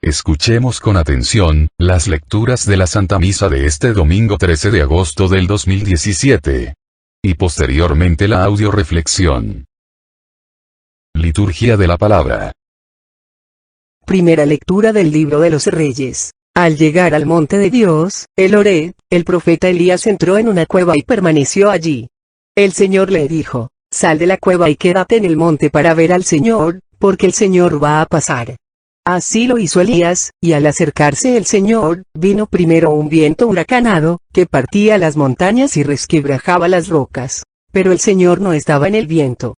Escuchemos con atención, las lecturas de la Santa Misa de este domingo 13 de agosto del 2017. Y posteriormente la audioreflexión. Liturgia de la Palabra. Primera lectura del Libro de los Reyes. Al llegar al monte de Dios, el Horeb, el profeta Elías entró en una cueva y permaneció allí. El Señor le dijo: sal de la cueva y quédate en el monte para ver al Señor, porque el Señor va a pasar. Así lo hizo Elías, y al acercarse el Señor, vino primero un viento huracanado, que partía las montañas y resquebrajaba las rocas. Pero el Señor no estaba en el viento.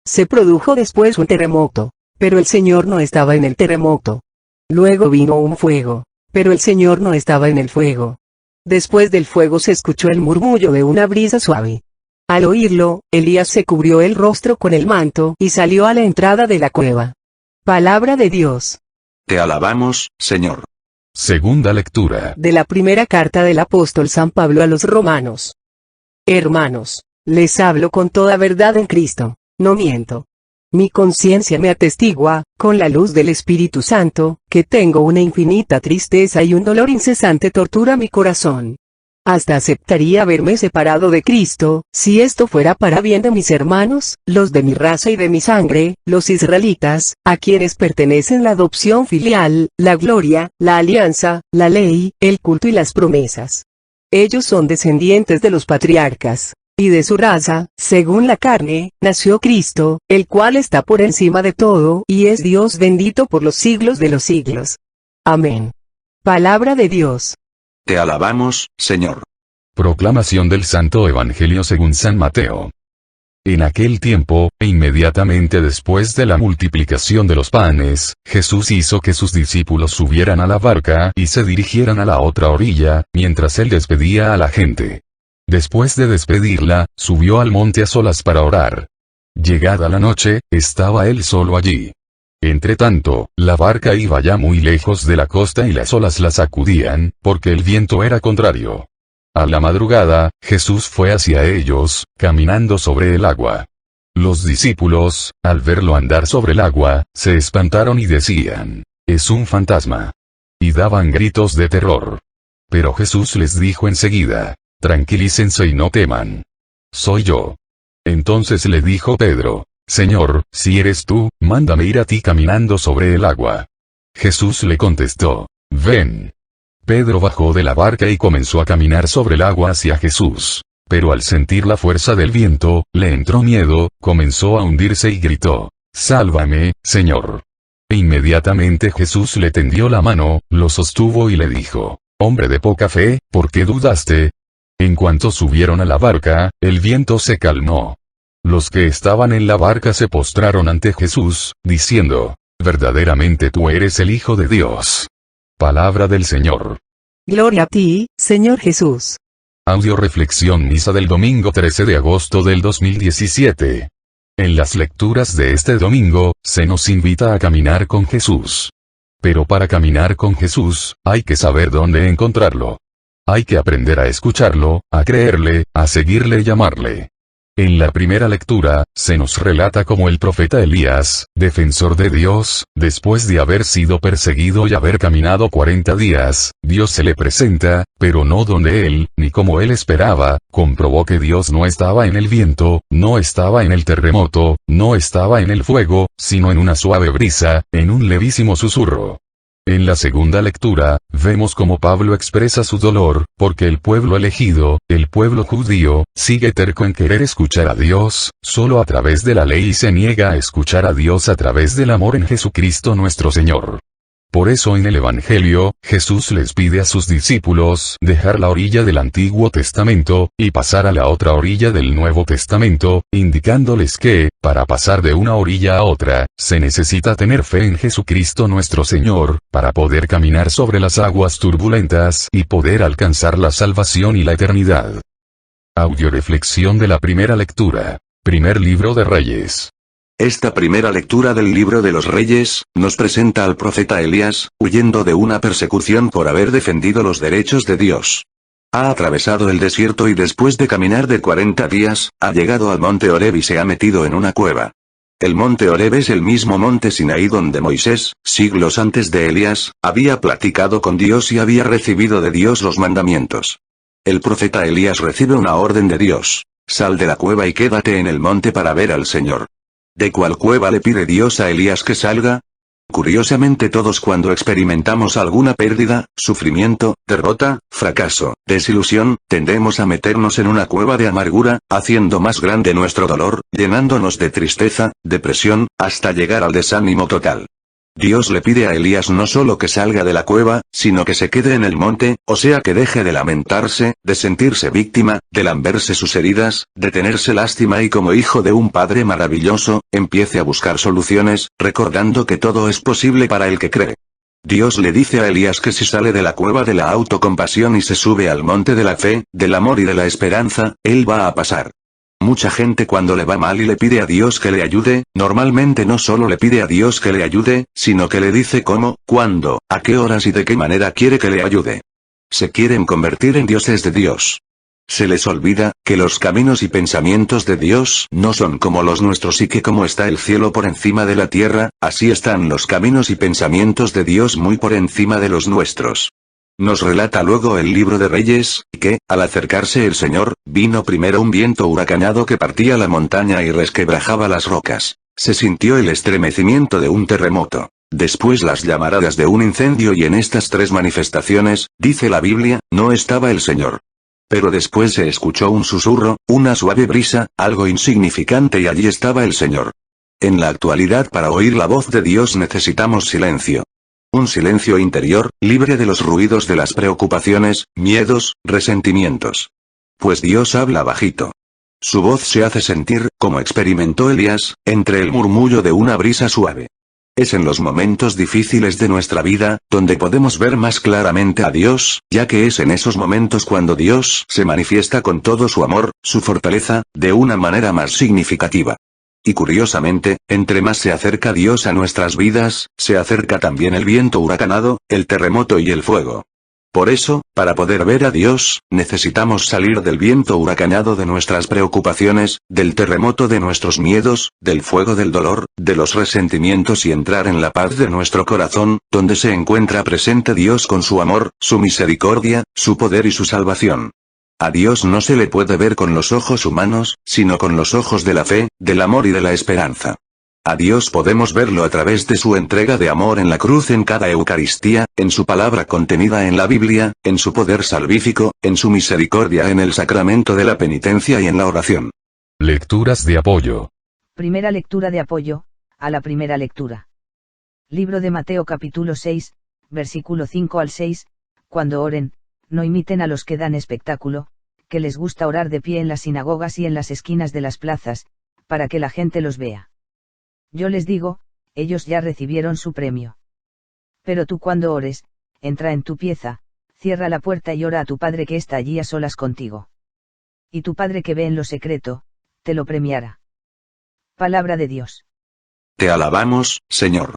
Se produjo después un terremoto, pero el Señor no estaba en el terremoto. Luego vino un fuego, pero el Señor no estaba en el fuego. Después del fuego se escuchó el murmullo de una brisa suave. Al oírlo, Elías se cubrió el rostro con el manto y salió a la entrada de la cueva. Palabra de Dios. Te alabamos, Señor. Segunda lectura. De la primera carta del apóstol San Pablo a los romanos. Hermanos, les hablo con toda verdad en Cristo, no miento. Mi conciencia me atestigua, con la luz del Espíritu Santo, que tengo una infinita tristeza y un dolor incesante tortura mi corazón. Hasta aceptaría haberme separado de Cristo, si esto fuera para bien de mis hermanos, los de mi raza y de mi sangre, los israelitas, a quienes pertenecen la adopción filial, la gloria, la alianza, la ley, el culto y las promesas. Ellos son descendientes de los patriarcas, y de su raza, según la carne, nació Cristo, el cual está por encima de todo y es Dios bendito por los siglos de los siglos. Amén. Palabra de Dios. Te alabamos, Señor. Proclamación del Santo Evangelio según San Mateo. En aquel tiempo, e inmediatamente después de la multiplicación de los panes, Jesús hizo que sus discípulos subieran a la barca y se dirigieran a la otra orilla, mientras él despedía a la gente. Después de despedirla, subió al monte a solas para orar. Llegada la noche, estaba él solo allí. Entretanto, la barca iba ya muy lejos de la costa y las olas la sacudían, porque el viento era contrario. A la madrugada, Jesús fue hacia ellos, caminando sobre el agua. Los discípulos, al verlo andar sobre el agua, se espantaron y decían: «Es un fantasma». Y daban gritos de terror. Pero Jesús les dijo enseguida: «Tranquilícense y no teman. Soy yo». Entonces le dijo Pedro: «Señor, si eres tú, mándame ir a ti caminando sobre el agua». Jesús le contestó: «Ven». Pedro bajó de la barca y comenzó a caminar sobre el agua hacia Jesús. Pero al sentir la fuerza del viento, le entró miedo, comenzó a hundirse y gritó: «Sálvame, Señor». E inmediatamente Jesús le tendió la mano, lo sostuvo y le dijo: «Hombre de poca fe, ¿por qué dudaste?». En cuanto subieron a la barca, el viento se calmó. Los que estaban en la barca se postraron ante Jesús, diciendo: «Verdaderamente tú eres el Hijo de Dios». Palabra del Señor. Gloria a ti, Señor Jesús. Audioreflexión Misa del domingo 13 de agosto del 2017. En las lecturas de este domingo, se nos invita a caminar con Jesús. Pero para caminar con Jesús, hay que saber dónde encontrarlo. Hay que aprender a escucharlo, a creerle, a seguirle y amarle. En la primera lectura, se nos relata cómo el profeta Elías, defensor de Dios, después de haber sido perseguido y haber caminado 40 días, Dios se le presenta, pero no donde él, ni como él esperaba, comprobó que Dios no estaba en el viento, no estaba en el terremoto, no estaba en el fuego, sino en una suave brisa, en un levísimo susurro. En la segunda lectura, vemos cómo Pablo expresa su dolor, porque el pueblo elegido, el pueblo judío, sigue terco en querer escuchar a Dios, solo a través de la ley y se niega a escuchar a Dios a través del amor en Jesucristo nuestro Señor. Por eso en el Evangelio, Jesús les pide a sus discípulos dejar la orilla del Antiguo Testamento, y pasar a la otra orilla del Nuevo Testamento, indicándoles que, para pasar de una orilla a otra, se necesita tener fe en Jesucristo nuestro Señor, para poder caminar sobre las aguas turbulentas y poder alcanzar la salvación y la eternidad. Audioreflexión de la primera lectura. Primer libro de Reyes. Esta primera lectura del libro de los Reyes, nos presenta al profeta Elías, huyendo de una persecución por haber defendido los derechos de Dios. Ha atravesado el desierto y después de caminar de 40 días, ha llegado al monte Horeb y se ha metido en una cueva. El monte Horeb es el mismo monte Sinaí donde Moisés, siglos antes de Elías, había platicado con Dios y había recibido de Dios los mandamientos. El profeta Elías recibe una orden de Dios: sal de la cueva y quédate en el monte para ver al Señor. ¿De cuál cueva le pide Dios a Elías que salga? Curiosamente todos cuando experimentamos alguna pérdida, sufrimiento, derrota, fracaso, desilusión, tendemos a meternos en una cueva de amargura, haciendo más grande nuestro dolor, llenándonos de tristeza, depresión, hasta llegar al desánimo total. Dios le pide a Elías no solo que salga de la cueva, sino que se quede en el monte, o sea que deje de lamentarse, de sentirse víctima, de lamberse sus heridas, de tenerse lástima y como hijo de un Padre maravilloso, empiece a buscar soluciones, recordando que todo es posible para el que cree. Dios le dice a Elías que si sale de la cueva de la autocompasión y se sube al monte de la fe, del amor y de la esperanza, él va a pasar. Mucha gente cuando le va mal y le pide a Dios que le ayude, normalmente no solo le pide a Dios que le ayude, sino que le dice cómo, cuándo, a qué horas y de qué manera quiere que le ayude. Se quieren convertir en dioses de Dios. Se les olvida, que los caminos y pensamientos de Dios no son como los nuestros y que como está el cielo por encima de la tierra, así están los caminos y pensamientos de Dios muy por encima de los nuestros. Nos relata luego el libro de Reyes, que, al acercarse el Señor, vino primero un viento huracanado que partía la montaña y resquebrajaba las rocas. Se sintió el estremecimiento de un terremoto. Después las llamaradas de un incendio y en estas tres manifestaciones, dice la Biblia, no estaba el Señor. Pero después se escuchó un susurro, una suave brisa, algo insignificante y allí estaba el Señor. En la actualidad para oír la voz de Dios necesitamos silencio. Un silencio interior, libre de los ruidos de las preocupaciones, miedos, resentimientos. Pues Dios habla bajito. Su voz se hace sentir, como experimentó Elías, entre el murmullo de una brisa suave. Es en los momentos difíciles de nuestra vida, donde podemos ver más claramente a Dios, ya que es en esos momentos cuando Dios se manifiesta con todo su amor, su fortaleza, de una manera más significativa. Y curiosamente, entre más se acerca Dios a nuestras vidas, se acerca también el viento huracanado, el terremoto y el fuego. Por eso, para poder ver a Dios, necesitamos salir del viento huracanado de nuestras preocupaciones, del terremoto de nuestros miedos, del fuego del dolor, de los resentimientos y entrar en la paz de nuestro corazón, donde se encuentra presente Dios con su amor, su misericordia, su poder y su salvación. A Dios no se le puede ver con los ojos humanos, sino con los ojos de la fe, del amor y de la esperanza. A Dios podemos verlo a través de su entrega de amor en la cruz en cada Eucaristía, en su palabra contenida en la Biblia, en su poder salvífico, en su misericordia en el sacramento de la penitencia y en la oración. Lecturas de apoyo. Primera lectura de apoyo, a la primera lectura. Libro de Mateo capítulo 6, versículo 5 al 6, cuando oren, no imiten a los que dan espectáculo, que les gusta orar de pie en las sinagogas y en las esquinas de las plazas, para que la gente los vea. Yo les digo, ellos ya recibieron su premio. Pero tú cuando ores, entra en tu pieza, cierra la puerta y ora a tu Padre que está allí a solas contigo. Y tu Padre que ve en lo secreto, te lo premiará. Palabra de Dios. Te alabamos, Señor.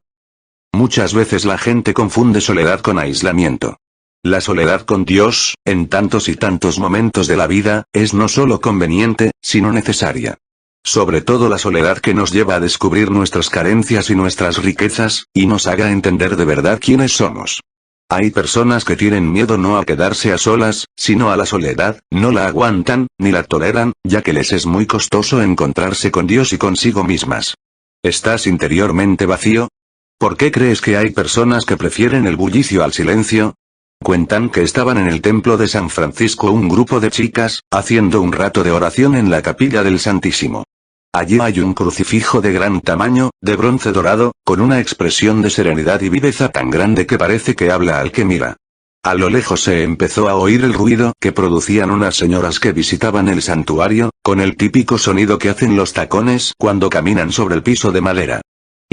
Muchas veces la gente confunde soledad con aislamiento. La soledad con Dios, en tantos y tantos momentos de la vida, es no solo conveniente, sino necesaria. Sobre todo la soledad que nos lleva a descubrir nuestras carencias y nuestras riquezas, y nos haga entender de verdad quiénes somos. Hay personas que tienen miedo no a quedarse a solas, sino a la soledad, no la aguantan, ni la toleran, ya que les es muy costoso encontrarse con Dios y consigo mismas. ¿Estás interiormente vacío? ¿Por qué crees que hay personas que prefieren el bullicio al silencio? Cuentan que estaban en el templo de San Francisco un grupo de chicas, haciendo un rato de oración en la capilla del Santísimo. Allí hay un crucifijo de gran tamaño, de bronce dorado, con una expresión de serenidad y viveza tan grande que parece que habla al que mira. A lo lejos se empezó a oír el ruido que producían unas señoras que visitaban el santuario, con el típico sonido que hacen los tacones cuando caminan sobre el piso de madera.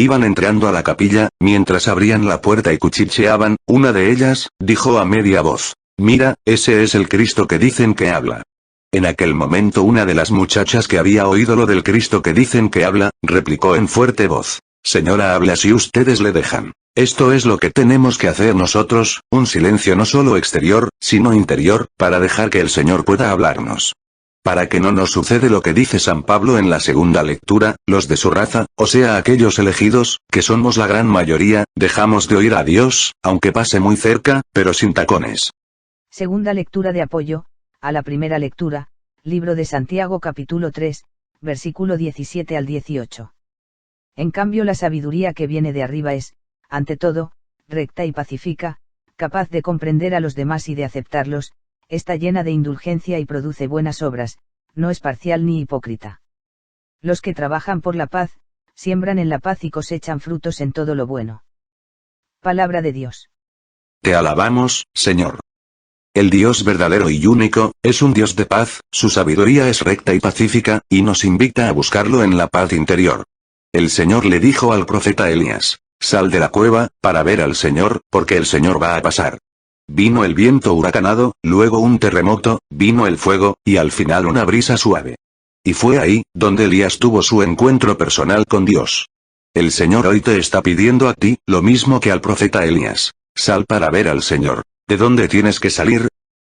Iban entrando a la capilla, mientras abrían la puerta y cuchicheaban, una de ellas, dijo a media voz: «Mira, ese es el Cristo que dicen que habla». En aquel momento una de las muchachas que había oído lo del Cristo que dicen que habla, replicó en fuerte voz: «Señora, habla si ustedes le dejan. Esto es lo que tenemos que hacer nosotros, un silencio no solo exterior, sino interior, para dejar que el Señor pueda hablarnos». para que no nos sucede lo que dice San Pablo en la segunda lectura, los de su raza, o sea aquellos elegidos, que somos la gran mayoría, dejamos de oír a Dios, aunque pase muy cerca, pero sin tacones. Segunda lectura de apoyo, a la primera lectura, libro de Santiago capítulo 3, versículo 17 al 18. En cambio la sabiduría que viene de arriba es, ante todo, recta y pacífica, capaz de comprender a los demás y de aceptarlos, está llena de indulgencia y produce buenas obras, no es parcial ni hipócrita. Los que trabajan por la paz, siembran en la paz y cosechan frutos en todo lo bueno. Palabra de Dios. Te alabamos, Señor. El Dios verdadero y único, es un Dios de paz, su sabiduría es recta y pacífica, y nos invita a buscarlo en la paz interior. El Señor le dijo al profeta Elías: sal de la cueva, para ver al Señor, porque el Señor va a pasar. Vino el viento huracanado, luego un terremoto, vino el fuego, y al final una brisa suave. Y fue ahí, donde Elías tuvo su encuentro personal con Dios. El Señor hoy te está pidiendo a ti, lo mismo que al profeta Elías. Sal para ver al Señor. ¿De dónde tienes que salir?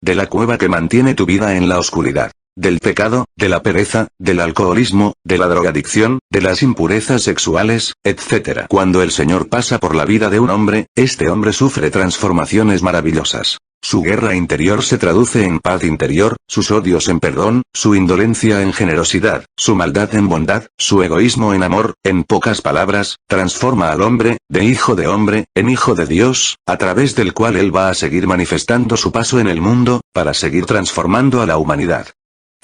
De la cueva que mantiene tu vida en la oscuridad. Del pecado, de la pereza, del alcoholismo, de la drogadicción, de las impurezas sexuales, etc. Cuando el Señor pasa por la vida de un hombre, este hombre sufre transformaciones maravillosas. Su guerra interior se traduce en paz interior, sus odios en perdón, su indolencia en generosidad, su maldad en bondad, su egoísmo en amor, en pocas palabras, transforma al hombre, de hijo de hombre, en hijo de Dios, a través del cual él va a seguir manifestando su paso en el mundo, para seguir transformando a la humanidad.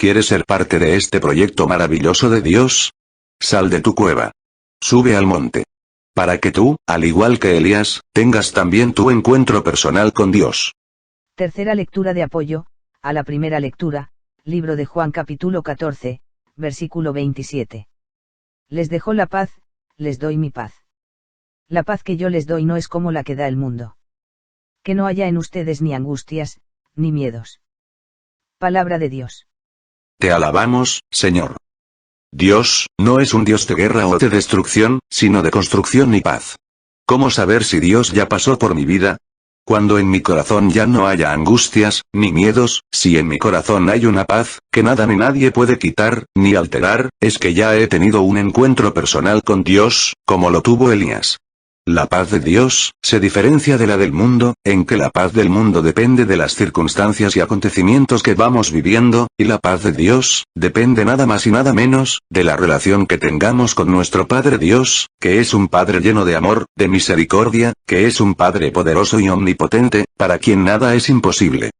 ¿Quieres ser parte de este proyecto maravilloso de Dios? Sal de tu cueva. Sube al monte. Para que tú, al igual que Elías, tengas también tu encuentro personal con Dios. Tercera lectura de apoyo, a la primera lectura, libro de Juan capítulo 14, versículo 27. Les dejo la paz, les doy mi paz. La paz que yo les doy no es como la que da el mundo. Que no haya en ustedes ni angustias, ni miedos. Palabra de Dios. Te alabamos, Señor. Dios, no es un Dios de guerra o de destrucción, sino de construcción y paz. ¿Cómo saber si Dios ya pasó por mi vida? Cuando en mi corazón ya no haya angustias, ni miedos, si en mi corazón hay una paz, que nada ni nadie puede quitar, ni alterar, es que ya he tenido un encuentro personal con Dios, como lo tuvo Elías. La paz de Dios, se diferencia de la del mundo, en que la paz del mundo depende de las circunstancias y acontecimientos que vamos viviendo, y la paz de Dios, depende nada más y nada menos, de la relación que tengamos con nuestro Padre Dios, que es un Padre lleno de amor, de misericordia, que es un Padre poderoso y omnipotente, para quien nada es imposible.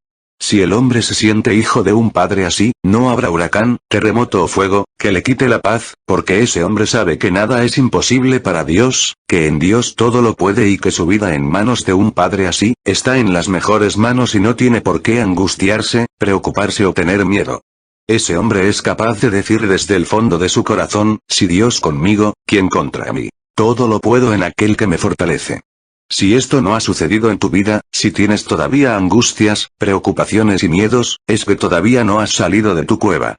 Si el hombre se siente hijo de un padre así, no habrá huracán, terremoto o fuego, que le quite la paz, porque ese hombre sabe que nada es imposible para Dios, que en Dios todo lo puede y que su vida en manos de un padre así, está en las mejores manos y no tiene por qué angustiarse, preocuparse o tener miedo. Ese hombre es capaz de decir desde el fondo de su corazón, si Dios conmigo, ¿quién contra mí? Todo lo puedo en aquel que me fortalece. Si esto no ha sucedido en tu vida, si tienes todavía angustias, preocupaciones y miedos, es que todavía no has salido de tu cueva.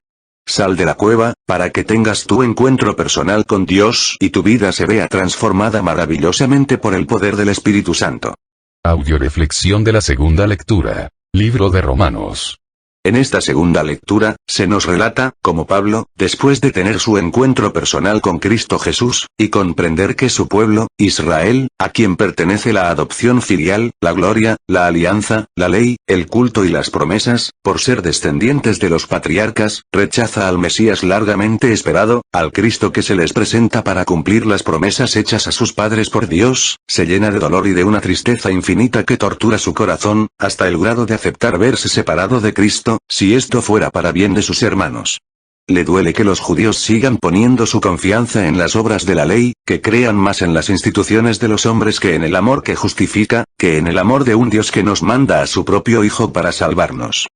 Sal de la cueva, para que tengas tu encuentro personal con Dios y tu vida se vea transformada maravillosamente por el poder del Espíritu Santo. Audioreflexión de la segunda lectura. Libro de Romanos. En esta segunda lectura, se nos relata, cómo Pablo, después de tener su encuentro personal con Cristo Jesús, y comprender que su pueblo, Israel, a quien pertenece la adopción filial, la gloria, la alianza, la ley, el culto y las promesas, por ser descendientes de los patriarcas, rechaza al Mesías largamente esperado, al Cristo que se les presenta para cumplir las promesas hechas a sus padres por Dios, se llena de dolor y de una tristeza infinita que tortura su corazón, hasta el grado de aceptar verse separado de Cristo, si esto fuera para bien de sus hermanos. Le duele que los judíos sigan poniendo su confianza en las obras de la ley, que crean más en las instituciones de los hombres que en el amor que justifica, que en el amor de un Dios que nos manda a su propio Hijo para salvarnos.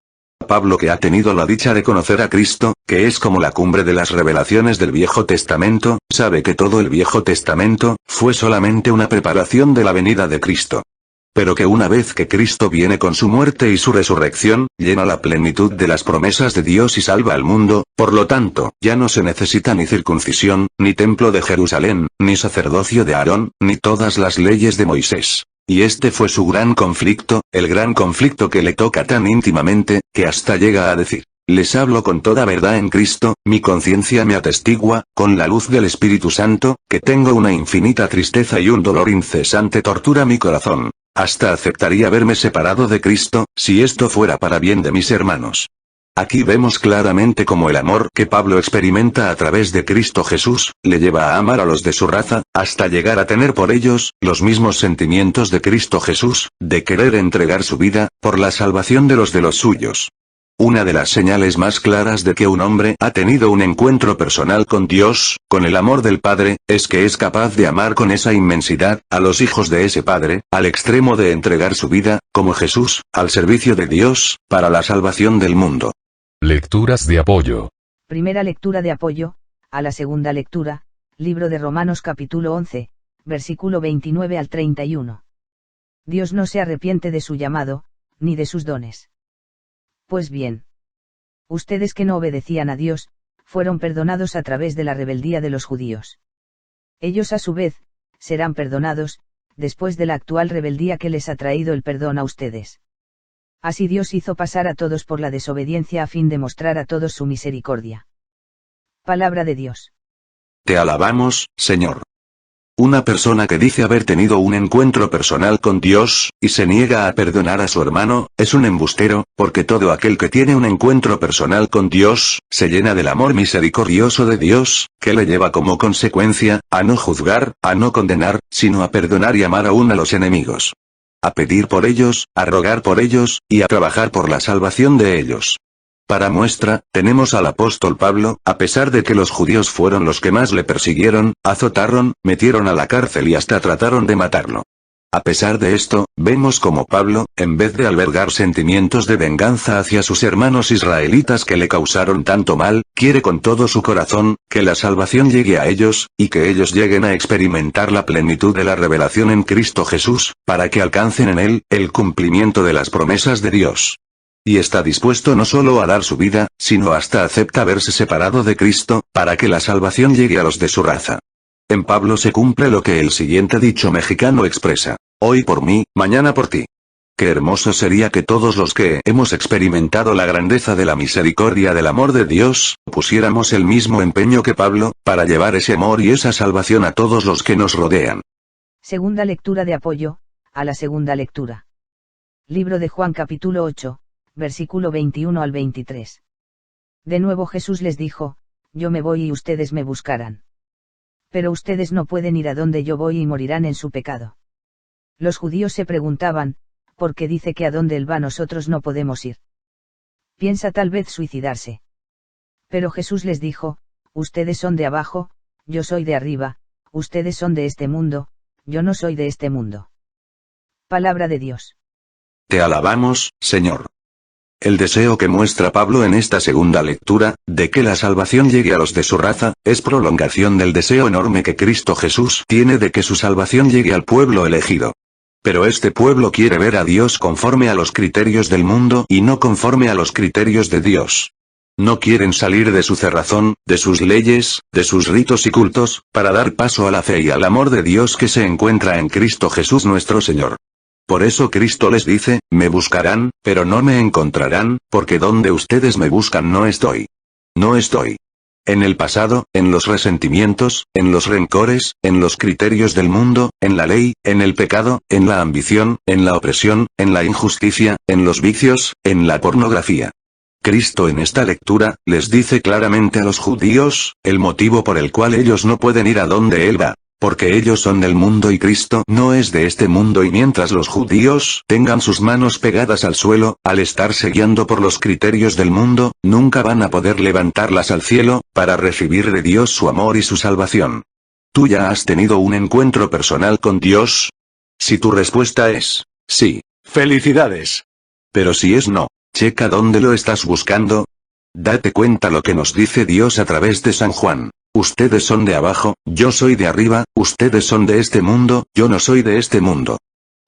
Pablo, que ha tenido la dicha de conocer a Cristo, que es como la cumbre de las revelaciones del Viejo Testamento, sabe que todo el Viejo Testamento, fue solamente una preparación de la venida de Cristo. Pero que una vez que Cristo viene con su muerte y su resurrección, llena la plenitud de las promesas de Dios y salva al mundo, por lo tanto, ya no se necesita ni circuncisión, ni templo de Jerusalén, ni sacerdocio de Aarón, ni todas las leyes de Moisés. Y este fue su gran conflicto, el gran conflicto que le toca tan íntimamente, que hasta llega a decir: Les hablo con toda verdad en Cristo, mi conciencia me atestigua, con la luz del Espíritu Santo, que tengo una infinita tristeza y un dolor incesante tortura mi corazón. Hasta aceptaría verme separado de Cristo, si esto fuera para bien de mis hermanos. Aquí vemos claramente cómo el amor que Pablo experimenta a través de Cristo Jesús, le lleva a amar a los de su raza, hasta llegar a tener por ellos, los mismos sentimientos de Cristo Jesús, de querer entregar su vida, por la salvación de los suyos. Una de las señales más claras de que un hombre ha tenido un encuentro personal con Dios, con el amor del Padre, es que es capaz de amar con esa inmensidad, a los hijos de ese Padre, al extremo de entregar su vida, como Jesús, al servicio de Dios, para la salvación del mundo. Lecturas de apoyo. Primera lectura de apoyo, a la segunda lectura, libro de Romanos capítulo 11, versículo 29 al 31. Dios no se arrepiente de su llamado, ni de sus dones. Pues bien, ustedes que no obedecían a Dios, fueron perdonados a través de la rebeldía de los judíos. Ellos a su vez, serán perdonados, después de la actual rebeldía que les ha traído el perdón a ustedes. Así Dios hizo pasar a todos por la desobediencia a fin de mostrar a todos su misericordia. Palabra de Dios. Te alabamos, Señor. Una persona que dice haber tenido un encuentro personal con Dios, y se niega a perdonar a su hermano, es un embustero, porque todo aquel que tiene un encuentro personal con Dios, se llena del amor misericordioso de Dios, que le lleva como consecuencia, a no juzgar, a no condenar, sino a perdonar y amar aún a los enemigos. A pedir por ellos, a rogar por ellos, y a trabajar por la salvación de ellos. Para muestra, tenemos al apóstol Pablo, a pesar de que los judíos fueron los que más le persiguieron, azotaron, metieron a la cárcel y hasta trataron de matarlo. A pesar de esto, vemos como Pablo, en vez de albergar sentimientos de venganza hacia sus hermanos israelitas que le causaron tanto mal, quiere con todo su corazón, que la salvación llegue a ellos, y que ellos lleguen a experimentar la plenitud de la revelación en Cristo Jesús, para que alcancen en él, el cumplimiento de las promesas de Dios. Y está dispuesto no solo a dar su vida, sino hasta acepta verse separado de Cristo, para que la salvación llegue a los de su raza. En Pablo se cumple lo que el siguiente dicho mexicano expresa: hoy por mí, mañana por ti. Qué hermoso sería que todos los que hemos experimentado la grandeza de la misericordia del amor de Dios, pusiéramos el mismo empeño que Pablo, para llevar ese amor y esa salvación a todos los que nos rodean. Segunda lectura de apoyo, a la segunda lectura. Libro de Juan capítulo 8, versículo 21 al 23. De nuevo Jesús les dijo: yo me voy y ustedes me buscarán. Pero ustedes no pueden ir a donde yo voy y morirán en su pecado. Los judíos se preguntaban: ¿por qué dice que a donde él va nosotros no podemos ir? Piensa tal vez suicidarse. Pero Jesús les dijo: ustedes son de abajo, yo soy de arriba, ustedes son de este mundo, yo no soy de este mundo. Palabra de Dios. Te alabamos, Señor. El deseo que muestra Pablo en esta segunda lectura, de que la salvación llegue a los de su raza, es prolongación del deseo enorme que Cristo Jesús tiene de que su salvación llegue al pueblo elegido. Pero este pueblo quiere ver a Dios conforme a los criterios del mundo y no conforme a los criterios de Dios. No quieren salir de su cerrazón, de sus leyes, de sus ritos y cultos, para dar paso a la fe y al amor de Dios que se encuentra en Cristo Jesús nuestro Señor. Por eso Cristo les dice: me buscarán, pero no me encontrarán, porque donde ustedes me buscan no estoy. No estoy. En el pasado, en los resentimientos, en los rencores, en los criterios del mundo, en la ley, en el pecado, en la ambición, en la opresión, en la injusticia, en los vicios, en la pornografía. Cristo en esta lectura, les dice claramente a los judíos, el motivo por el cual ellos no pueden ir a donde Él va. Porque ellos son del mundo y Cristo no es de este mundo, y mientras los judíos tengan sus manos pegadas al suelo, al estarse guiando por los criterios del mundo, nunca van a poder levantarlas al cielo, para recibir de Dios su amor y su salvación. ¿Tú ya has tenido un encuentro personal con Dios? Si tu respuesta es sí, felicidades. Pero si es no, checa dónde lo estás buscando. Date cuenta lo que nos dice Dios a través de San Juan. Ustedes son de abajo, yo soy de arriba, ustedes son de este mundo, yo no soy de este mundo.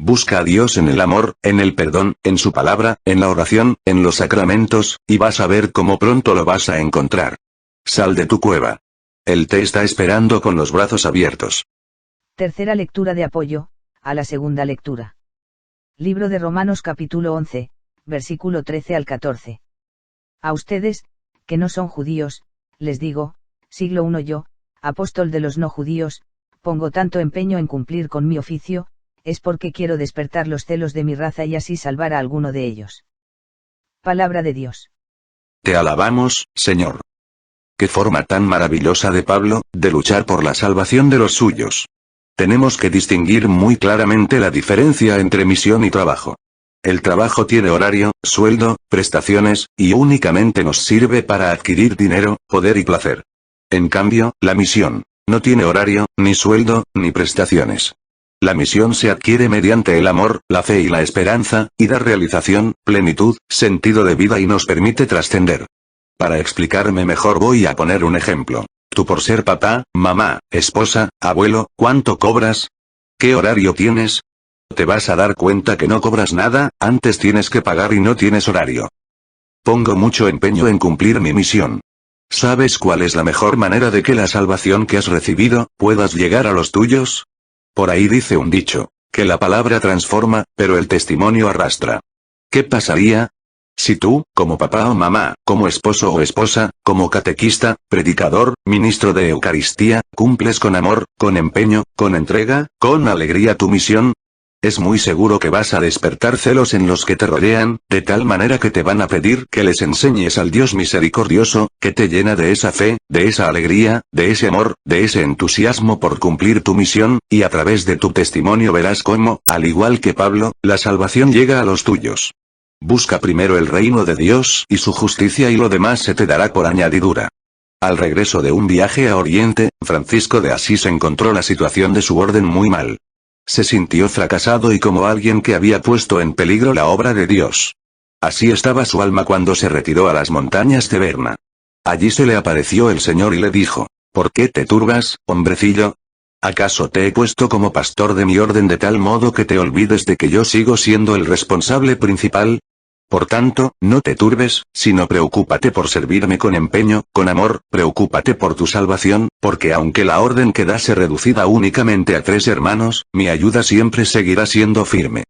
Busca a Dios en el amor, en el perdón, en su palabra, en la oración, en los sacramentos, y vas a ver cómo pronto lo vas a encontrar. Sal de tu cueva. Él te está esperando con los brazos abiertos. Tercera lectura de apoyo, a la segunda lectura. Libro de Romanos capítulo 11, versículo 13 al 14. A ustedes, que no son judíos, les digo, siglo I yo, apóstol de los no judíos, pongo tanto empeño en cumplir con mi oficio, es porque quiero despertar los celos de mi raza y así salvar a alguno de ellos. Palabra de Dios. Te alabamos, Señor. Qué forma tan maravillosa de Pablo, de luchar por la salvación de los suyos. Tenemos que distinguir muy claramente la diferencia entre misión y trabajo. El trabajo tiene horario, sueldo, prestaciones, y únicamente nos sirve para adquirir dinero, poder y placer. En cambio, la misión no tiene horario, ni sueldo, ni prestaciones. La misión se adquiere mediante el amor, la fe y la esperanza, y da realización, plenitud, sentido de vida y nos permite trascender. Para explicarme mejor voy a poner un ejemplo. Tú por ser papá, mamá, esposa, abuelo, ¿cuánto cobras? ¿Qué horario tienes? Te vas a dar cuenta que no cobras nada, antes tienes que pagar y no tienes horario. Pongo mucho empeño en cumplir mi misión. ¿Sabes cuál es la mejor manera de que la salvación que has recibido, puedas llegar a los tuyos? Por ahí dice un dicho, que la palabra transforma, pero el testimonio arrastra. ¿Qué pasaría si tú, como papá o mamá, como esposo o esposa, como catequista, predicador, ministro de Eucaristía, cumples con amor, con empeño, con entrega, con alegría tu misión? Es muy seguro que vas a despertar celos en los que te rodean, de tal manera que te van a pedir que les enseñes al Dios misericordioso, que te llena de esa fe, de esa alegría, de ese amor, de ese entusiasmo por cumplir tu misión, y a través de tu testimonio verás cómo, al igual que Pablo, la salvación llega a los tuyos. Busca primero el reino de Dios y su justicia y lo demás se te dará por añadidura. Al regreso de un viaje a Oriente, Francisco de Asís encontró la situación de su orden muy mal. Se sintió fracasado y como alguien que había puesto en peligro la obra de Dios. Así estaba su alma cuando se retiró a las montañas de Berna. Allí se le apareció el Señor y le dijo: ¿Por qué te turbas, hombrecillo? ¿Acaso te he puesto como pastor de mi orden de tal modo que te olvides de que yo sigo siendo el responsable principal? Por tanto, no te turbes, sino preocúpate por servirme con empeño, con amor, preocúpate por tu salvación, porque aunque la orden quedase reducida únicamente a 3 hermanos, mi ayuda siempre seguirá siendo firme.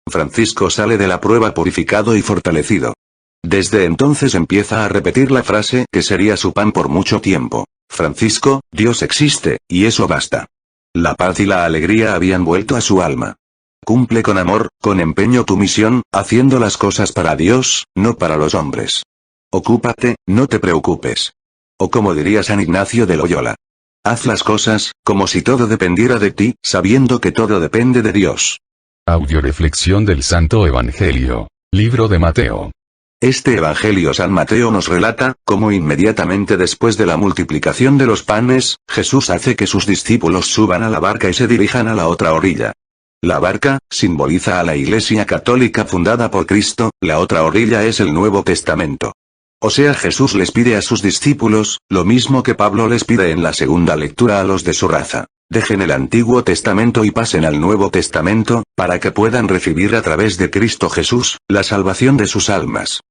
Francisco sale de la prueba purificado y fortalecido. Desde entonces empieza a repetir la frase que sería su pan por mucho tiempo: Francisco, Dios existe, y eso basta. La paz y la alegría habían vuelto a su alma. Cumple con amor, con empeño tu misión, haciendo las cosas para Dios, no para los hombres. Ocúpate, no te preocupes. O como diría San Ignacio de Loyola: haz las cosas, como si todo dependiera de ti, sabiendo que todo depende de Dios. Audioreflexión del Santo Evangelio. Libro de Mateo. Este Evangelio San Mateo nos relata, cómo inmediatamente después de la multiplicación de los panes, Jesús hace que sus discípulos suban a la barca y se dirijan a la otra orilla. La barca, simboliza a la Iglesia Católica fundada por Cristo, la otra orilla es el Nuevo Testamento. O sea, Jesús les pide a sus discípulos, lo mismo que Pablo les pide en la segunda lectura a los de su raza: dejen el Antiguo Testamento y pasen al Nuevo Testamento, para que puedan recibir a través de Cristo Jesús, la salvación de sus almas.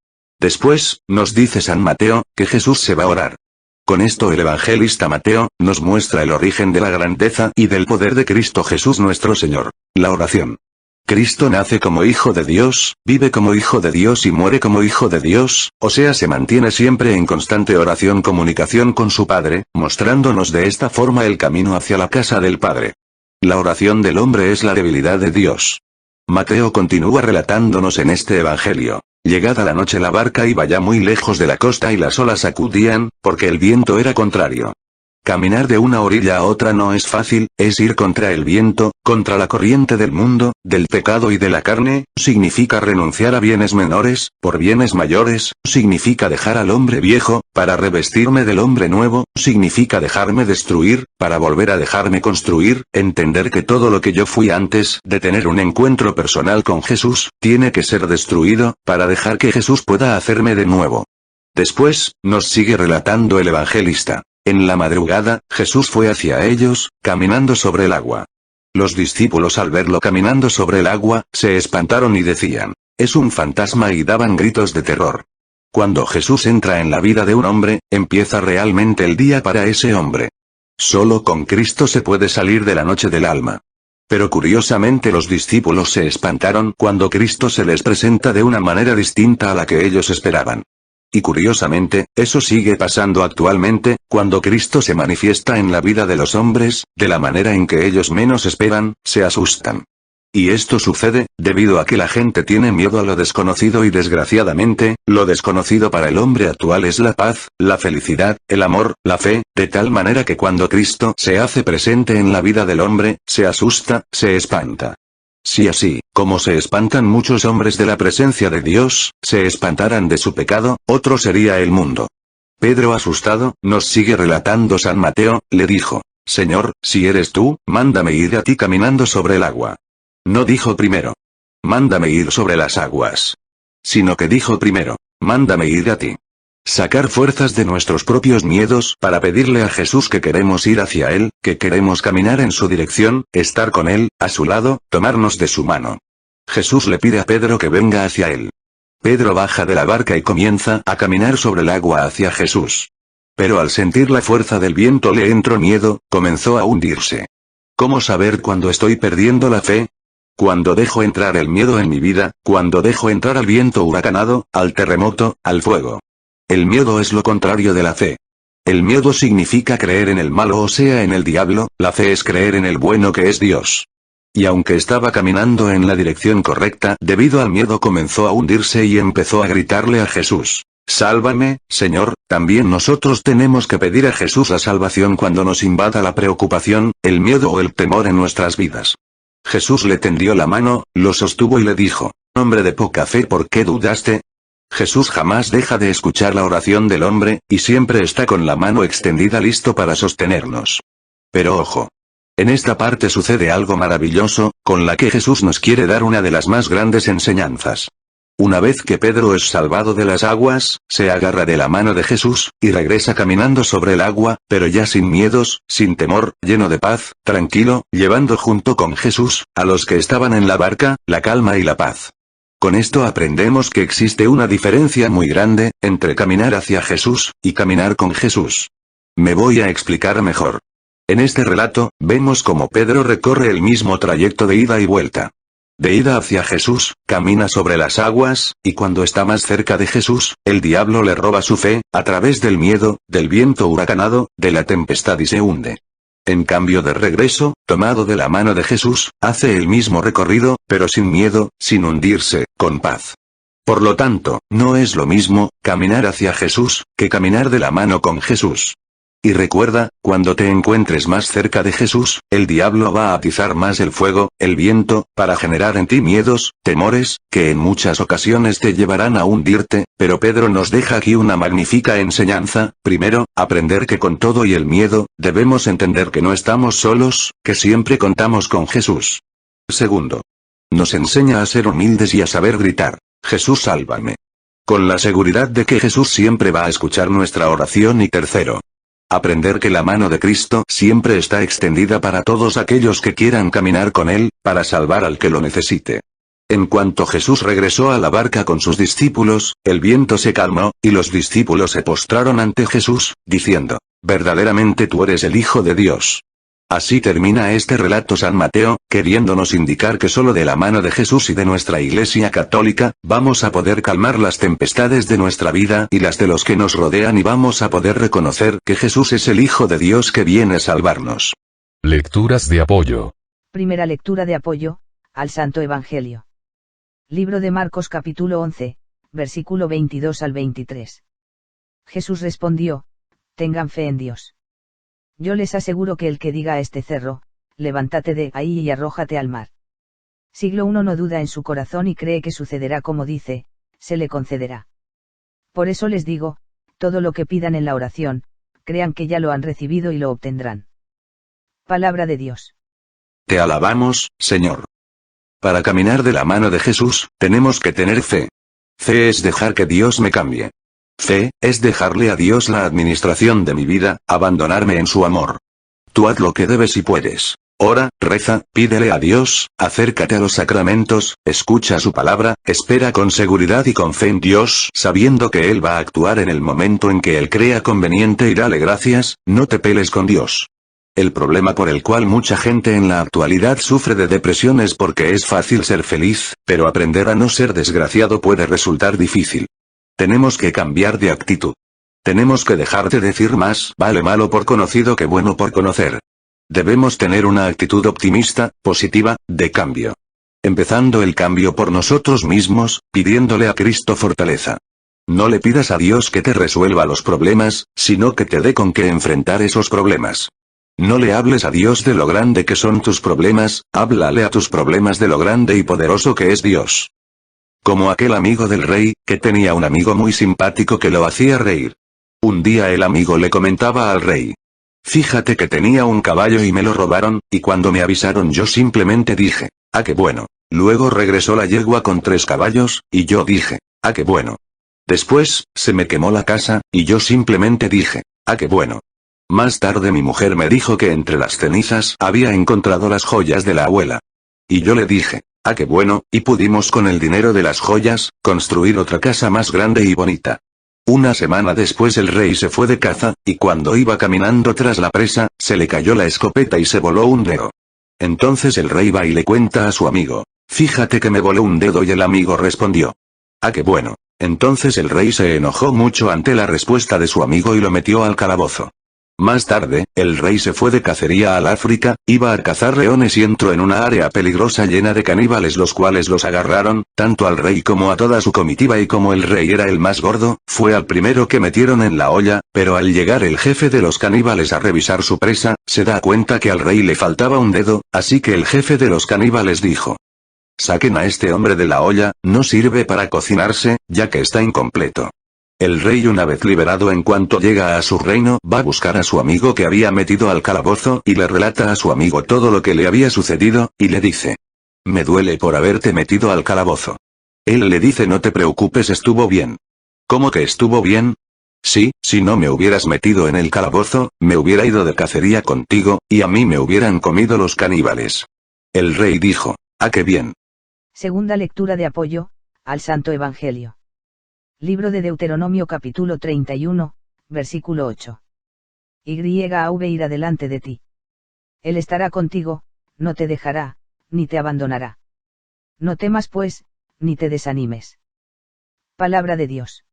Después, nos dice San Mateo, que Jesús se va a orar. Con esto el evangelista Mateo, nos muestra el origen de la grandeza y del poder de Cristo Jesús nuestro Señor: la oración. Cristo nace como Hijo de Dios, vive como Hijo de Dios y muere como Hijo de Dios, o sea, se mantiene siempre en constante oración, comunicación con su Padre, mostrándonos de esta forma el camino hacia la casa del Padre. La oración del hombre es la debilidad de Dios. Mateo continúa relatándonos en este evangelio: llegada la noche la barca iba ya muy lejos de la costa y las olas sacudían, porque el viento era contrario. Caminar de una orilla a otra no es fácil, es ir contra el viento, contra la corriente del mundo, del pecado y de la carne, significa renunciar a bienes menores, por bienes mayores, significa dejar al hombre viejo, para revestirme del hombre nuevo, significa dejarme destruir, para volver a dejarme construir, entender que todo lo que yo fui antes de tener un encuentro personal con Jesús, tiene que ser destruido, para dejar que Jesús pueda hacerme de nuevo. Después, nos sigue relatando el evangelista: en la madrugada, Jesús fue hacia ellos, caminando sobre el agua. Los discípulos al verlo caminando sobre el agua, se espantaron y decían: es un fantasma, y daban gritos de terror. Cuando Jesús entra en la vida de un hombre, empieza realmente el día para ese hombre. Solo con Cristo se puede salir de la noche del alma. Pero curiosamente los discípulos se espantaron cuando Cristo se les presenta de una manera distinta a la que ellos esperaban. Y curiosamente, eso sigue pasando actualmente, cuando Cristo se manifiesta en la vida de los hombres, de la manera en que ellos menos esperan, se asustan. Y esto sucede, debido a que la gente tiene miedo a lo desconocido y desgraciadamente, lo desconocido para el hombre actual es la paz, la felicidad, el amor, la fe, de tal manera que cuando Cristo se hace presente en la vida del hombre, se asusta, se espanta. Si así, como se espantan muchos hombres de la presencia de Dios, se espantaran de su pecado, otro sería el mundo. Pedro asustado, nos sigue relatando San Mateo, le dijo, Señor, si eres tú, mándame ir a ti caminando sobre el agua. No dijo primero, mándame ir sobre las aguas. Sino que dijo primero, mándame ir a ti. Sacar fuerzas de nuestros propios miedos para pedirle a Jesús que queremos ir hacia Él, que queremos caminar en su dirección, estar con Él, a su lado, tomarnos de su mano. Jesús le pide a Pedro que venga hacia Él. Pedro baja de la barca y comienza a caminar sobre el agua hacia Jesús. Pero al sentir la fuerza del viento le entró miedo, comenzó a hundirse. ¿Cómo saber cuándo estoy perdiendo la fe? Cuando dejo entrar el miedo en mi vida, cuando dejo entrar al viento huracanado, al terremoto, al fuego. El miedo es lo contrario de la fe. El miedo significa creer en el malo, o sea, en el diablo, la fe es creer en el bueno que es Dios. Y aunque estaba caminando en la dirección correcta, debido al miedo comenzó a hundirse y empezó a gritarle a Jesús, Sálvame, Señor. También nosotros tenemos que pedir a Jesús la salvación cuando nos invada la preocupación, el miedo o el temor en nuestras vidas. Jesús le tendió la mano, lo sostuvo y le dijo, hombre de poca fe, ¿por qué dudaste? Jesús jamás deja de escuchar la oración del hombre, y siempre está con la mano extendida listo para sostenernos. Pero ojo. En esta parte sucede algo maravilloso, con la que Jesús nos quiere dar una de las más grandes enseñanzas. Una vez que Pedro es salvado de las aguas, se agarra de la mano de Jesús, y regresa caminando sobre el agua, pero ya sin miedos, sin temor, lleno de paz, tranquilo, llevando junto con Jesús, a los que estaban en la barca, la calma y la paz. Con esto aprendemos que existe una diferencia muy grande, entre caminar hacia Jesús, y caminar con Jesús. Me voy a explicar mejor. En este relato, vemos cómo Pedro recorre el mismo trayecto de ida y vuelta. De ida hacia Jesús, camina sobre las aguas, y cuando está más cerca de Jesús, el diablo le roba su fe, a través del miedo, del viento huracanado, de la tempestad y se hunde. En cambio de regreso, tomado de la mano de Jesús, hace el mismo recorrido, pero sin miedo, sin hundirse, con paz. Por lo tanto, no es lo mismo, caminar hacia Jesús, que caminar de la mano con Jesús. Y recuerda, cuando te encuentres más cerca de Jesús, el diablo va a atizar más el fuego, el viento, para generar en ti miedos, temores, que en muchas ocasiones te llevarán a hundirte, pero Pedro nos deja aquí una magnífica enseñanza. Primero, aprender que con todo y el miedo, debemos entender que no estamos solos, que siempre contamos con Jesús. Segundo, nos enseña a ser humildes y a saber gritar, Jesús sálvame. Con la seguridad de que Jesús siempre va a escuchar nuestra oración. Y tercero, aprender que la mano de Cristo siempre está extendida para todos aquellos que quieran caminar con Él, para salvar al que lo necesite. En cuanto Jesús regresó a la barca con sus discípulos, el viento se calmó, y los discípulos se postraron ante Jesús, diciendo, verdaderamente tú eres el Hijo de Dios. Así termina este relato San Mateo, queriéndonos indicar que solo de la mano de Jesús y de nuestra Iglesia Católica, vamos a poder calmar las tempestades de nuestra vida y las de los que nos rodean, y vamos a poder reconocer que Jesús es el Hijo de Dios que viene a salvarnos. Lecturas de apoyo. Primera lectura de apoyo, al Santo Evangelio. Libro de Marcos capítulo 11, versículo 22 al 23. Jesús respondió, tengan fe en Dios. Yo les aseguro que el que diga a este cerro, levántate de ahí y arrójate al mar. Siglo I no duda en su corazón y cree que sucederá como dice, se le concederá. Por eso les digo, todo lo que pidan en la oración, crean que ya lo han recibido y lo obtendrán. Palabra de Dios. Te alabamos, Señor. Para caminar de la mano de Jesús, tenemos que tener fe. Fe es dejar que Dios me cambie. Fe, es dejarle a Dios la administración de mi vida, abandonarme en su amor. Tú haz lo que debes y puedes. Ora, reza, pídele a Dios, acércate a los sacramentos, escucha su palabra, espera con seguridad y con fe en Dios, sabiendo que Él va a actuar en el momento en que Él crea conveniente y dale gracias, no te peles con Dios. El problema por el cual mucha gente en la actualidad sufre de depresión es porque es fácil ser feliz, pero aprender a no ser desgraciado puede resultar difícil. Tenemos que cambiar de actitud. Tenemos que dejar de decir más vale malo por conocido que bueno por conocer. Debemos tener una actitud optimista, positiva, de cambio. Empezando el cambio por nosotros mismos, pidiéndole a Cristo fortaleza. No le pidas a Dios que te resuelva los problemas, sino que te dé con qué enfrentar esos problemas. No le hables a Dios de lo grande que son tus problemas, háblale a tus problemas de lo grande y poderoso que es Dios. Como aquel amigo del rey, que tenía un amigo muy simpático que lo hacía reír. Un día el amigo le comentaba al rey: fíjate que tenía un caballo y me lo robaron, y cuando me avisaron yo simplemente dije, ah qué bueno. Luego regresó la yegua con 3 caballos, y yo dije, ah qué bueno. Después, se me quemó la casa, y yo simplemente dije, ah qué bueno. Más tarde mi mujer me dijo que entre las cenizas había encontrado las joyas de la abuela. Y yo le dije, ah qué bueno, y pudimos con el dinero de las joyas, construir otra casa más grande y bonita. Una semana después el rey se fue de caza, y cuando iba caminando tras la presa, se le cayó la escopeta y se voló un dedo. Entonces el rey va y le cuenta a su amigo, fíjate que me voló un dedo, y el amigo respondió, ah qué bueno. Entonces el rey se enojó mucho ante la respuesta de su amigo y lo metió al calabozo. Más tarde, el rey se fue de cacería al África, iba a cazar leones y entró en una área peligrosa llena de caníbales los cuales los agarraron, tanto al rey como a toda su comitiva, y como el rey era el más gordo, fue al primero que metieron en la olla, pero al llegar el jefe de los caníbales a revisar su presa, se da cuenta que al rey le faltaba un dedo, así que el jefe de los caníbales dijo: saquen a este hombre de la olla, no sirve para cocinarse, ya que está incompleto. El rey, una vez liberado, en cuanto llega a su reino, va a buscar a su amigo que había metido al calabozo y le relata a su amigo todo lo que le había sucedido, y le dice: me duele por haberte metido al calabozo. Él le dice: no te preocupes, estuvo bien. ¿Cómo que estuvo bien? Sí, si no me hubieras metido en el calabozo, me hubiera ido de cacería contigo, y a mí me hubieran comido los caníbales. El rey dijo: ah, qué bien. Segunda lectura de apoyo al Santo Evangelio. Libro de Deuteronomio capítulo 31, versículo 8. YHWH irá delante de ti. Él estará contigo, no te dejará, ni te abandonará. No temas pues, ni te desanimes. Palabra de Dios.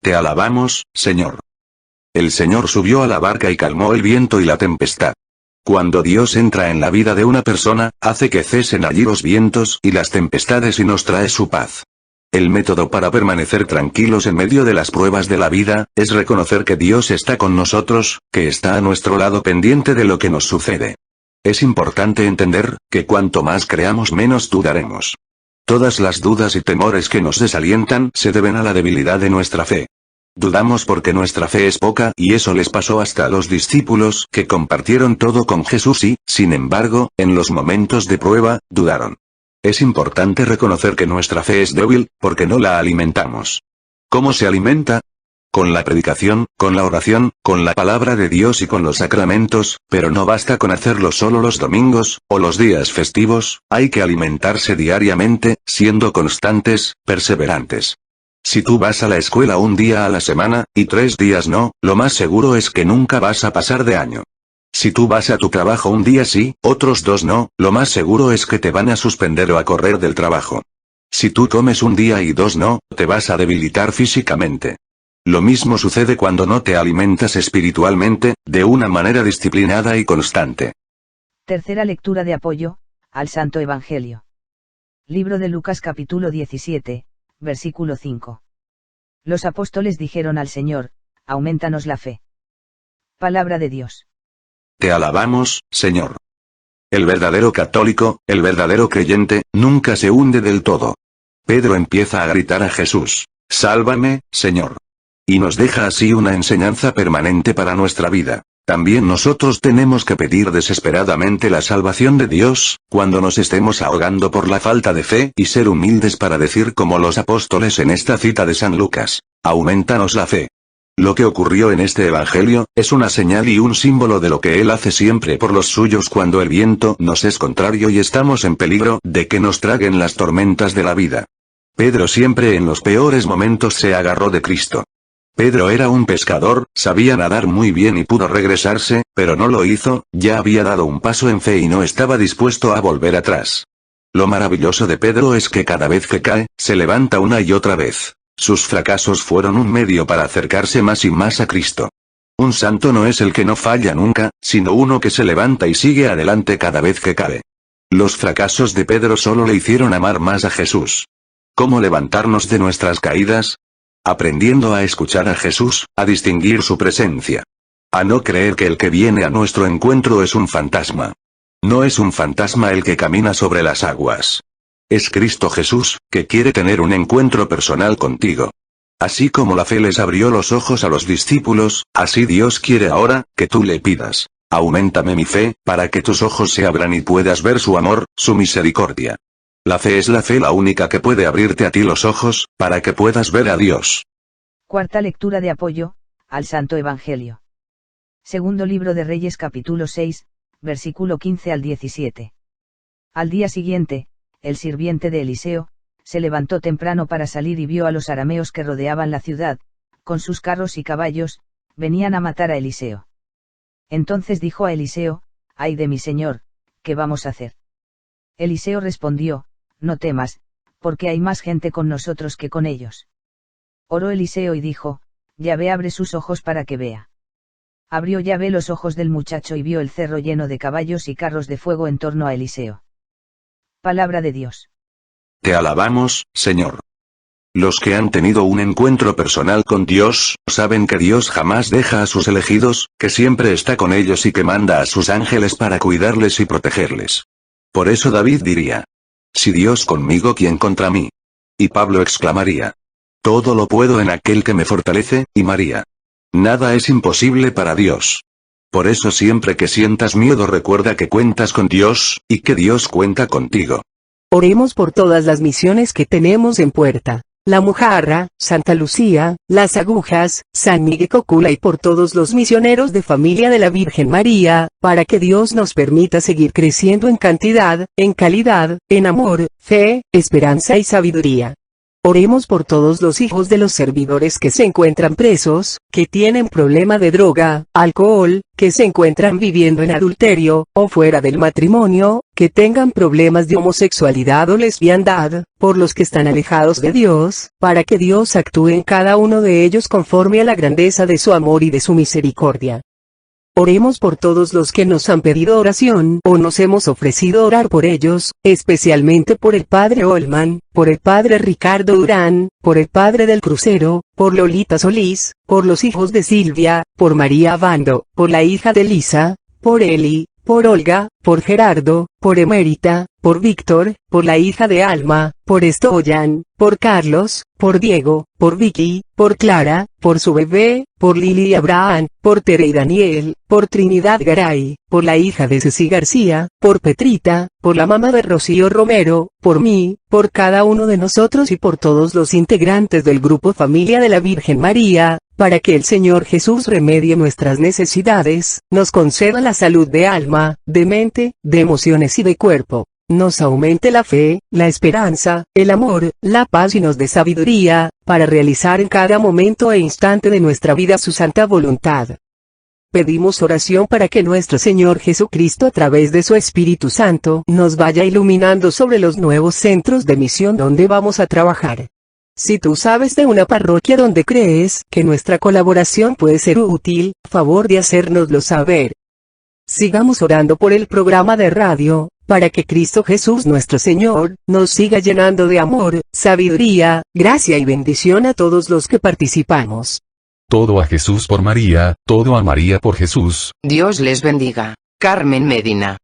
Te alabamos, Señor. El Señor subió a la barca y calmó el viento y la tempestad. Cuando Dios entra en la vida de una persona, hace que cesen allí los vientos y las tempestades y nos trae su paz. El método para permanecer tranquilos en medio de las pruebas de la vida, es reconocer que Dios está con nosotros, que está a nuestro lado pendiente de lo que nos sucede. Es importante entender, que cuanto más creamos menos dudaremos. Todas las dudas y temores que nos desalientan se deben a la debilidad de nuestra fe. Dudamos porque nuestra fe es poca, y eso les pasó hasta a los discípulos que compartieron todo con Jesús y, sin embargo, en los momentos de prueba, dudaron. Es importante reconocer que nuestra fe es débil, porque no la alimentamos. ¿Cómo se alimenta? Con la predicación, con la oración, con la palabra de Dios y con los sacramentos, pero no basta con hacerlo solo los domingos, o los días festivos, hay que alimentarse diariamente, siendo constantes, perseverantes. Si tú vas a la escuela un día a la semana, y 3 días no, lo más seguro es que nunca vas a pasar de año. Si tú vas a tu trabajo un día sí, otros 2 no, lo más seguro es que te van a suspender o a correr del trabajo. Si tú comes un día y 2 no, te vas a debilitar físicamente. Lo mismo sucede cuando no te alimentas espiritualmente, de una manera disciplinada y constante. Tercera lectura de apoyo al Santo Evangelio. Libro de Lucas capítulo 17, versículo 5. Los apóstoles dijeron al Señor: aumentanos la fe. Palabra de Dios. Te alabamos, Señor. El verdadero católico, el verdadero creyente, nunca se hunde del todo. Pedro empieza a gritar a Jesús: sálvame, Señor. Y nos deja así una enseñanza permanente para nuestra vida. También nosotros tenemos que pedir desesperadamente la salvación de Dios, cuando nos estemos ahogando por la falta de fe, y ser humildes para decir como los apóstoles en esta cita de San Lucas: aumentanos la fe. Lo que ocurrió en este evangelio, es una señal y un símbolo de lo que Él hace siempre por los suyos cuando el viento nos es contrario y estamos en peligro de que nos traguen las tormentas de la vida. Pedro siempre en los peores momentos se agarró de Cristo. Pedro era un pescador, sabía nadar muy bien y pudo regresarse, pero no lo hizo, ya había dado un paso en fe y no estaba dispuesto a volver atrás. Lo maravilloso de Pedro es que cada vez que cae, se levanta una y otra vez. Sus fracasos fueron un medio para acercarse más y más a Cristo. Un santo no es el que no falla nunca, sino uno que se levanta y sigue adelante cada vez que cabe. Los fracasos de Pedro solo le hicieron amar más a Jesús. ¿Cómo levantarnos de nuestras caídas? Aprendiendo a escuchar a Jesús, a distinguir su presencia. A no creer que el que viene a nuestro encuentro es un fantasma. No es un fantasma el que camina sobre las aguas. Es Cristo Jesús, que quiere tener un encuentro personal contigo. Así como la fe les abrió los ojos a los discípulos, así Dios quiere ahora, que tú le pidas: auméntame mi fe, para que tus ojos se abran y puedas ver su amor, su misericordia. La fe es la única que puede abrirte a ti los ojos, para que puedas ver a Dios. Cuarta lectura de apoyo, al Santo Evangelio. Segundo libro de Reyes capítulo 6, versículo 15 al 17. Al día siguiente, el sirviente de Eliseo, se levantó temprano para salir y vio a los arameos que rodeaban la ciudad, con sus carros y caballos, venían a matar a Eliseo. Entonces dijo a Eliseo: «Ay de mi señor, ¿qué vamos a hacer?». Eliseo respondió: «No temas, porque hay más gente con nosotros que con ellos». Oró Eliseo y dijo: «Yahvé, abre sus ojos para que vea». Abrió Yahvé los ojos del muchacho y vio el cerro lleno de caballos y carros de fuego en torno a Eliseo. Palabra de Dios. Te alabamos, Señor. Los que han tenido un encuentro personal con Dios, saben que Dios jamás deja a sus elegidos, que siempre está con ellos y que manda a sus ángeles para cuidarles y protegerles. Por eso David diría: «Si Dios conmigo, ¿quién contra mí?». Y Pablo exclamaría: «Todo lo puedo en aquel que me fortalece», y María: «Nada es imposible para Dios». Por eso siempre que sientas miedo recuerda que cuentas con Dios, y que Dios cuenta contigo. Oremos por todas las misiones que tenemos en puerta: La Mujarra, Santa Lucía, Las Agujas, San Miguel Cocula, y por todos los misioneros de familia de la Virgen María, para que Dios nos permita seguir creciendo en cantidad, en calidad, en amor, fe, esperanza y sabiduría. Oremos por todos los hijos de los servidores que se encuentran presos, que tienen problema de droga, alcohol, que se encuentran viviendo en adulterio, o fuera del matrimonio, que tengan problemas de homosexualidad o lesbiandad, por los que están alejados de Dios, para que Dios actúe en cada uno de ellos conforme a la grandeza de su amor y de su misericordia. Oremos por todos los que nos han pedido oración o nos hemos ofrecido orar por ellos, especialmente por el Padre Olman, por el Padre Ricardo Durán, por el Padre del Crucero, por Lolita Solís, por los hijos de Silvia, por María Abando, por la hija de Lisa, por Eli, por Olga, por Gerardo, por Emérita, por Víctor, por la hija de Alma, por Estoyan, por Carlos, por Diego, por Vicky, por Clara, por su bebé, por Lili y Abraham, por Tere y Daniel, por Trinidad Garay, por la hija de Ceci García, por Petrita, por la mamá de Rocío Romero, por mí, por cada uno de nosotros y por todos los integrantes del grupo Familia de la Virgen María, para que el Señor Jesús remedie nuestras necesidades, nos conceda la salud de alma, de mente, de emociones y de cuerpo, nos aumente la fe, la esperanza, el amor, la paz y nos dé sabiduría, para realizar en cada momento e instante de nuestra vida su santa voluntad. Pedimos oración para que nuestro Señor Jesucristo, a través de su Espíritu Santo, nos vaya iluminando sobre los nuevos centros de misión donde vamos a trabajar. Si tú sabes de una parroquia donde crees que nuestra colaboración puede ser útil, favor de hacérnoslo saber. Sigamos orando por el programa de radio, para que Cristo Jesús nuestro Señor, nos siga llenando de amor, sabiduría, gracia y bendición a todos los que participamos. Todo a Jesús por María, todo a María por Jesús. Dios les bendiga. Carmen Medina.